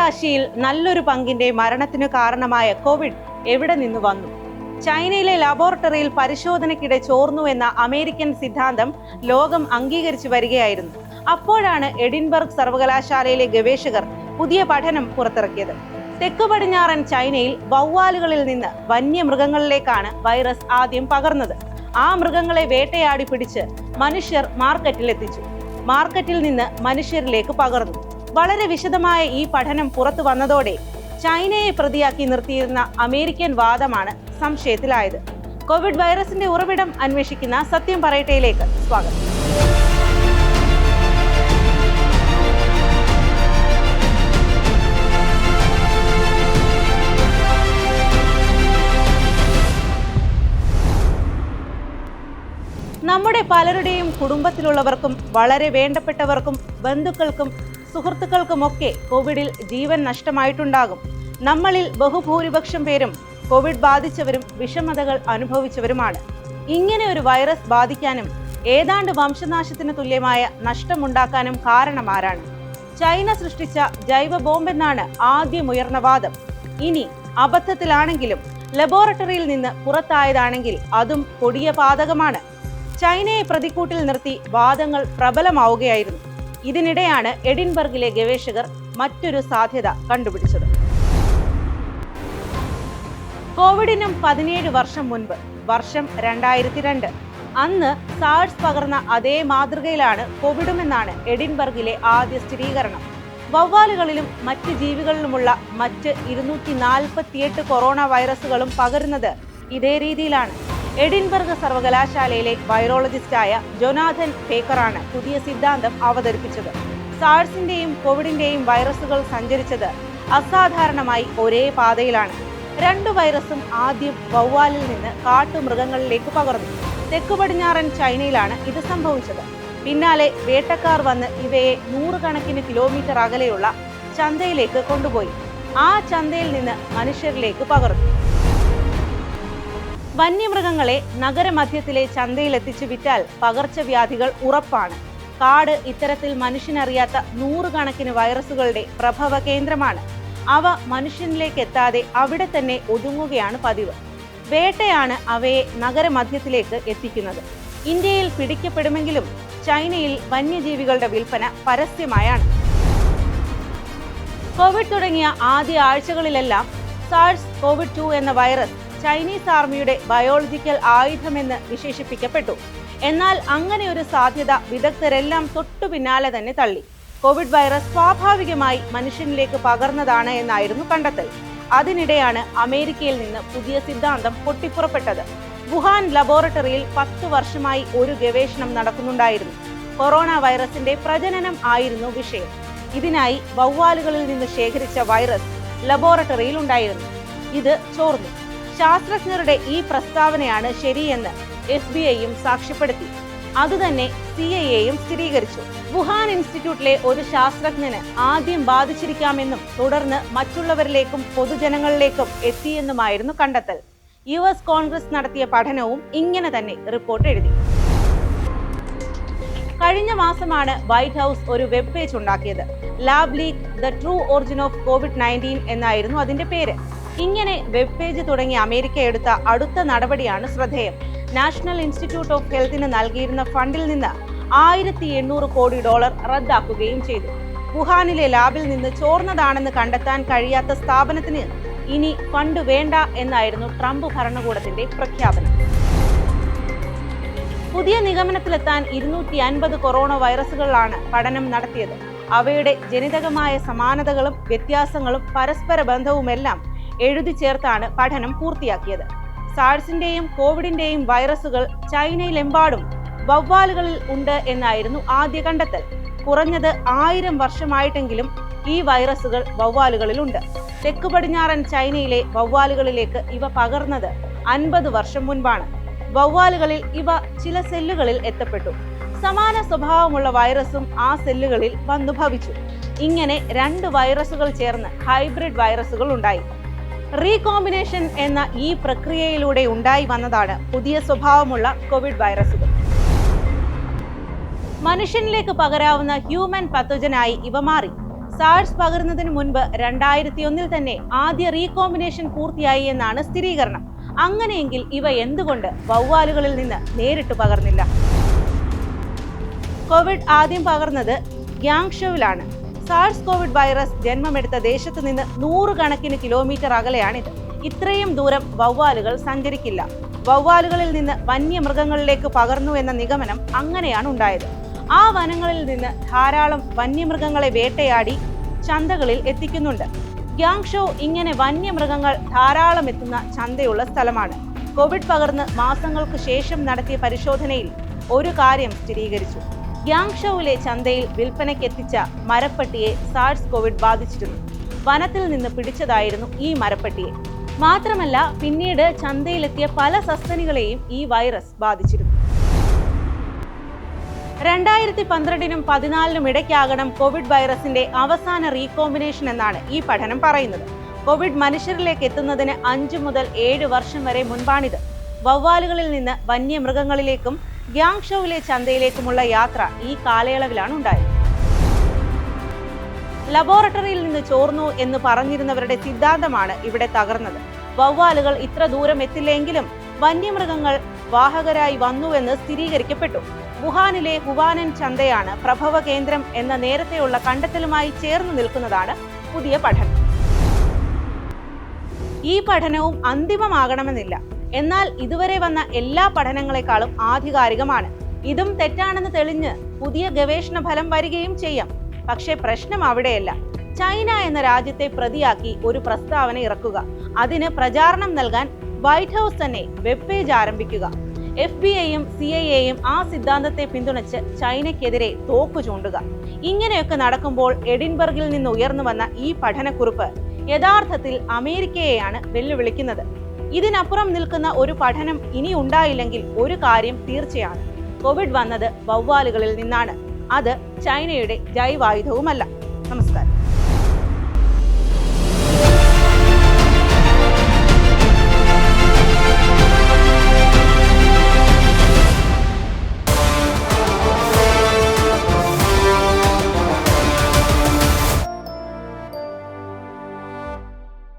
മാനവരാശിയിൽ നല്ലൊരു പങ്കിന്റെ മരണത്തിനു കാരണമായ കോവിഡ് എവിടെ നിന്ന് വന്നു? ചൈനയിലെ ലബോറട്ടറിയിൽ പരിശോധനയ്ക്കിടെ ചോർന്നു എന്ന അമേരിക്കൻ സിദ്ധാന്തം ലോകം അംഗീകരിച്ചു വരികയായിരുന്നു. അപ്പോഴാണ് എഡിൻബർഗ് സർവകലാശാലയിലെ ഗവേഷകർ പുതിയ പഠനം പുറത്തിറക്കിയത്. തെക്കു പടിഞ്ഞാറൻ ചൈനയിൽ വവ്വാലുകളിൽ നിന്ന് വന്യമൃഗങ്ങളിലേക്കാണ് വൈറസ് ആദ്യം പകർന്നത്. ആ മൃഗങ്ങളെ വേട്ടയാടി പിടിച്ച് മനുഷ്യർ മാർക്കറ്റിലെത്തിച്ചു. മാർക്കറ്റിൽ നിന്ന് മനുഷ്യരിലേക്ക് പകർന്നു. വളരെ വിശദമായ ഈ പഠനം പുറത്തു വന്നതോടെ ചൈനയെ പ്രതിയാക്കി നിർത്തിയിരുന്ന അമേരിക്കൻ വാദമാണ് സംശയത്തിലായത്. കോവിഡ് വൈറസിന്റെ ഉറവിടം അന്വേഷിക്കുന്ന സത്യം പറയട്ടെയിലേക്ക് സ്വാഗതം. നമ്മുടെ പലരുടെയും കുടുംബത്തിലുള്ളവർക്കും വളരെ വേണ്ടപ്പെട്ടവർക്കും ബന്ധുക്കൾക്കും സുഹൃത്തുക്കൾക്കുമൊക്കെ കോവിഡിൽ ജീവൻ നഷ്ടമായിട്ടുണ്ടാകും. നമ്മളിൽ ബഹുഭൂരിപക്ഷം പേരും കോവിഡ് ബാധിച്ചവരും വിഷമതകൾ അനുഭവിച്ചവരുമാണ്. ഇങ്ങനെ ഒരു വൈറസ് ബാധിക്കാനും ഏതാണ്ട് വംശനാശത്തിന് തുല്യമായ നഷ്ടമുണ്ടാക്കാനും കാരണം ആരാണ്? ചൈന സൃഷ്ടിച്ച ജൈവ ബോംബെന്നാണ് ആദ്യമുയർന്ന വാദം. ഇനി അബദ്ധത്തിലാണെങ്കിലും ലബോറട്ടറിയിൽ നിന്ന് പുറത്തായതാണെങ്കിൽ അതും കൊടിയ പാതകമാണ്. ചൈനയെ പ്രതിക്കൂട്ടിൽ നിർത്തി വാദങ്ങൾ പ്രബലമാവുകയായിരുന്നു. ഇതിനിടെയാണ് എഡിൻബർഗിലെ ഗവേഷകർ മറ്റൊരു സാധ്യത കണ്ടുപിടിച്ചത്. കോവിഡിനും 17 വർഷം മുൻപ്, വർഷം 2002, അന്ന് സാഴ്സ് പകർന്ന അതേ മാതൃകയിലാണ് കോവിഡുമെന്നാണ് എഡിൻബർഗിലെ ആദ്യ സ്ഥിരീകരണം. വവ്വാലുകളിലും മറ്റ് ജീവികളിലുമുള്ള മറ്റ് 248 കൊറോണ വൈറസുകളും പകരുന്നത് ഇതേ രീതിയിലാണ്. എഡിൻബർഗ് സർവകലാശാലയിലെ വൈറോളജിസ്റ്റായ ജൊനാഥൻ ബേക്കറാണ് പുതിയ സിദ്ധാന്തം അവതരിപ്പിച്ചത്. സാഴ്സിന്റെയും കോവിഡിന്റെയും വൈറസുകൾ സഞ്ചരിച്ചത് അസാധാരണമായി ഒരേ പാതയിലാണ്. രണ്ടു വൈറസും ആദ്യം വവ്വാലിൽ നിന്ന് കാട്ടുമൃഗങ്ങളിലേക്ക് പകർന്നു. തെക്കു പടിഞ്ഞാറൻ ചൈനയിലാണ് ഇത് സംഭവിച്ചത്. പിന്നാലെ വേട്ടക്കാർ വന്ന് ഇവയെ 100 കണക്കിന് കിലോമീറ്റർ അകലെയുള്ള ചന്തയിലേക്ക് കൊണ്ടുപോയി. ആ ചന്തയിൽ നിന്ന് മനുഷ്യരിലേക്ക് പകർന്നു. വന്യമൃഗങ്ങളെ നഗരമധ്യത്തിലെ ചന്തയിൽ എത്തിച്ചു വിറ്റാൽ പകർച്ചവ്യാധികൾ ഉറപ്പാണ്. കാട് ഇത്തരത്തിൽ മനുഷ്യനറിയാത്ത 100 കണക്കിന് വൈറസുകളുടെ പ്രഭവ കേന്ദ്രമാണ്. അവ മനുഷ്യനിലേക്ക് എത്താതെ അവിടെ തന്നെ ഒതുങ്ങുകയാണ് പതിവ്. വേട്ടയാണ് അവയെ നഗരമധ്യത്തിലേക്ക് എത്തിക്കുന്നത്. ഇന്ത്യയിൽ പിടിക്കപ്പെടുമെങ്കിലും ചൈനയിൽ വന്യജീവികളുടെ വിൽപ്പന പരസ്യമായാണ്. കോവിഡ് തുടങ്ങിയ ആദ്യ ആഴ്ചകളിലെല്ലാം സാഴ്സ് കോവിഡ്-2 എന്ന വൈറസ് ചൈനീസ് ആർമിയുടെ ബയോളജിക്കൽ ആയുധമെന്ന് വിശേഷിപ്പിക്കപ്പെട്ടു. എന്നാൽ അങ്ങനെ ഒരു സാധ്യത വിദഗ്ധരെല്ലാം തൊട്ടു പിന്നാലെ തന്നെ തള്ളി. കോവിഡ് വൈറസ് സ്വാഭാവികമായി മനുഷ്യനിലേക്ക് പകർന്നതാണ് എന്നായിരുന്നു കണ്ടെത്തൽ. അതിനിടെയാണ് അമേരിക്കയിൽ നിന്ന് പുതിയ സിദ്ധാന്തം പൊട്ടിപ്പുറപ്പെട്ടത്. വുഹാൻ ലബോറട്ടറിയിൽ 10 വർഷമായി ഒരു ഗവേഷണം നടക്കുന്നുണ്ടായിരുന്നു. കൊറോണ വൈറസിന്റെ പ്രജനനം ആയിരുന്നു വിഷയം. ഇതിനായി വവ്വാലുകളിൽ നിന്ന് ശേഖരിച്ച വൈറസ് ലബോറട്ടറിയിൽ ഉണ്ടായിരുന്നു. ഇത് ചോർന്നു. ശാസ്ത്രജ്ഞരുടെ ഈ പ്രസ്താവനയാണ് ശരിയെന്ന് FBI-യും സാക്ഷ്യപ്പെടുത്തി. അതുതന്നെ CIA-യും സ്ഥിരീകരിച്ചു. വുഹാൻ ഇൻസ്റ്റിറ്റ്യൂട്ടിലെ ഒരു ശാസ്ത്രജ്ഞന് ആദ്യം ബാധിച്ചിരിക്കാമെന്നും തുടർന്ന് മറ്റുള്ളവരിലേക്കും പൊതുജനങ്ങളിലേക്കും എത്തിയെന്നുമായിരുന്നു കണ്ടെത്തൽ. US കോൺഗ്രസ് നടത്തിയ പഠനവും ഇങ്ങനെ തന്നെ റിപ്പോർട്ട് എഴുതി. കഴിഞ്ഞ മാസമാണ് വൈറ്റ് ഹൗസ് ഒരു വെബ് പേജ് ഉണ്ടാക്കിയത്. Lab leak the true origin of COVID-19 എന്നായിരുന്നു അതിന്റെ പേര്. ഇങ്ങനെ വെബ് പേജ് തുടങ്ങി അമേരിക്ക എടുത്ത അടുത്ത നടപടിയാണ് ശ്രദ്ധേയം. നാഷണൽ ഇൻസ്റ്റിറ്റ്യൂട്ട് ഓഫ് ഹെൽത്തിന് നൽകിയിരുന്ന ഫണ്ടിൽ നിന്ന് $1800 കോടി റദ്ദാക്കുകയും ചെയ്തു. വുഹാനിലെ ലാബിൽ നിന്ന് ചോർന്നതാണെന്ന് കണ്ടെത്താൻ കഴിയാത്ത സ്ഥാപനത്തിന് ഇനി ഫണ്ട് വേണ്ട എന്നായിരുന്നു ട്രംപ് ഭരണകൂടത്തിന്റെ പ്രഖ്യാപനം. പുതിയ നിഗമനത്തിലെത്താൻ 250 കൊറോണ വൈറസുകളിലാണ് പഠനം നടത്തിയത്. അവയുടെ ജനിതകമായ സമാനതകളും വ്യത്യാസങ്ങളും പരസ്പര ബന്ധവുമെല്ലാം എഴുതി ചേർത്താണ് പഠനം പൂർത്തിയാക്കിയത്. സാഴ്സിന്റെയും കോവിഡിന്റെയും വൈറസുകൾ ചൈനയിലെമ്പാടും വവ്വാലുകളിൽ ഉണ്ട് എന്നായിരുന്നു ആദ്യ കണ്ടെത്തൽ. കുറഞ്ഞത് 1000 വർഷമായിട്ടെങ്കിലും ഈ വൈറസുകൾ വവ്വാലുകളിലുണ്ട്. തെക്കു പടിഞ്ഞാറൻ ചൈനയിലെ വവ്വാലുകളിലേക്ക് ഇവ പകർന്നത് 50 വർഷം മുൻപാണ്. വവ്വാലുകളിൽ ഇവ ചില സെല്ലുകളിൽ എത്തപ്പെട്ടു. സമാന സ്വഭാവമുള്ള വൈറസും ആ സെല്ലുകളിൽ വന്നു ഭവിച്ചു. ഇങ്ങനെ 2 വൈറസുകൾ ചേർന്ന് ഹൈബ്രിഡ് വൈറസുകൾ ഉണ്ടായി. റീകോമ്പിനേഷൻ എന്ന ഈ പ്രക്രിയയിലൂടെ ഉണ്ടായി വന്നതാണ് പുതിയ സ്വഭാവമുള്ള കോവിഡ് വൈറസുകൾ. മനുഷ്യനിലേക്ക് പകരാവുന്ന ഹ്യൂമൻ പത്തോജനായി ഇവ മാറി. സാഴ്സ് പകരുന്നതിന് മുൻപ് 2001 തന്നെ ആദ്യ റീകോമ്പിനേഷൻ പൂർത്തിയായി എന്നാണ് സ്ഥിരീകരണം. അങ്ങനെയെങ്കിൽ ഇവ എന്തുകൊണ്ട് വവ്വാലുകളിൽ നിന്ന് നേരിട്ട് പകർന്നില്ല? കോവിഡ് ആദ്യം പകർന്നത് ഗ്യാങ്ഷോവിലാണ്. സാഴ്സ് കോവിഡ് വൈറസ് ജന്മമെടുത്ത ദേശത്ത് നിന്ന് 100 കണക്കിന് കിലോമീറ്റർ അകലെയാണിത്. ഇത്രയും ദൂരം വവ്വാലുകൾ സഞ്ചരിക്കില്ല. വവ്വാലുകളിൽ നിന്ന് വന്യമൃഗങ്ങളിലേക്ക് പകർന്നു എന്ന നിഗമനം അങ്ങനെയാണ് ഉണ്ടായത്. ആ വനങ്ങളിൽ നിന്ന് ധാരാളം വന്യമൃഗങ്ങളെ വേട്ടയാടി ചന്തകളിൽ എത്തിക്കുന്നുണ്ട്. ഗ്യാങ്ഷോ ഇങ്ങനെ വന്യമൃഗങ്ങൾ ധാരാളം എത്തുന്ന ചന്തയുള്ള സ്ഥലമാണ്. കോവിഡ് പകർന്ന് മാസങ്ങൾക്ക് ശേഷം നടത്തിയ പരിശോധനയിൽ ഒരു കാര്യം സ്ഥിരീകരിച്ചു. ഗ്യാങ്ഷോവിലെ ചന്തയിൽ വിൽപ്പനയ്ക്കെത്തിച്ച മരപ്പട്ടിയെ സാഴ്സ് കോവിഡ് ബാധിച്ചിരുന്നു. വനത്തിൽ നിന്ന് പിടിച്ചതായിരുന്നു ഈ മരപ്പട്ടിയെ. മാത്രമല്ല, പിന്നീട് ചന്തയിലെത്തിയ പല സസ്തനികളെയും ഈ വൈറസ് ബാധിച്ചിരുന്നു. 2012-നും 2014-നും ഇടയ്ക്കാകണം കോവിഡ് വൈറസിന്റെ അവസാന റീകോമ്പിനേഷൻ എന്നാണ് ഈ പഠനം പറയുന്നത്. കോവിഡ് മനുഷ്യരിലേക്ക് എത്തുന്നതിന് 5 മുതൽ 7 വർഷം വരെ മുൻപാണിത്. വവ്വാലുകളിൽ നിന്ന് വന്യമൃഗങ്ങളിലേക്കും ഗ്യാങ്ഷോവിലെ ചന്തയിലേക്കുമുള്ള യാത്ര ഈ കാലയളവിലാണ് ഉണ്ടായത്. ലബോറട്ടറിയിൽ നിന്ന് ചോർന്നു എന്ന് പറഞ്ഞിരുന്നവരുടെ സിദ്ധാന്തമാണ് ഇവിടെ തകർന്നത്. വവ്വാലുകൾ ഇത്ര ദൂരം എത്തില്ലെങ്കിലും വന്യമൃഗങ്ങൾ വാഹകരായി വന്നുവെന്ന് സ്ഥിരീകരിക്കപ്പെട്ടു. വുഹാനിലെ ഹുവാനൻ ചന്തയാണ് പ്രഭവ കേന്ദ്രം എന്ന നേരത്തെയുള്ള കണ്ടെത്തലുമായി ചേർന്ന് നിൽക്കുന്നതാണ് പുതിയ പഠനം. ഈ പഠനവും അന്തിമമാകണമെന്നില്ല. എന്നാൽ ഇതുവരെ വന്ന എല്ലാ പഠനങ്ങളെക്കാളും ആധികാരികമാണ്. ഇതും തെറ്റാണെന്ന് തെളിഞ്ഞ് പുതിയ ഗവേഷണ ഫലം വരികയും ചെയ്യാം. പക്ഷേ പ്രശ്നം അവിടെയല്ല. ചൈന എന്ന രാജ്യത്തെ പ്രതിയാക്കി ഒരു പ്രസ്താവന ഇറക്കുക, അതിന് പ്രചാരണം നൽകാൻ വൈറ്റ് ഹൗസ് തന്നെ വെബ് പേജ് ആരംഭിക്കുക, FBI-യും CIA-യും ആ സിദ്ധാന്തത്തെ പിന്തുണച്ച് ചൈനയ്ക്കെതിരെ തോക്കു ചൂണ്ടുക. ഇങ്ങനെയൊക്കെ നടക്കുമ്പോൾ എഡിൻബർഗിൽ നിന്ന് ഉയർന്നു വന്ന ഈ പഠനക്കുറിപ്പ് യഥാർത്ഥത്തിൽ അമേരിക്കയെയാണ് വെല്ലുവിളിക്കുന്നത്. ഇതിനപ്പുറം നിൽക്കുന്ന ഒരു പഠനം ഇനി ഉണ്ടായില്ലെങ്കിൽ ഒരു കാര്യം തീർച്ചയാണ്: കോവിഡ് വന്നത് വവ്വാലുകളിൽ നിന്നാണ്. അത് ചൈനയുടെ ജൈവായുധവുമല്ല. നമസ്കാരം.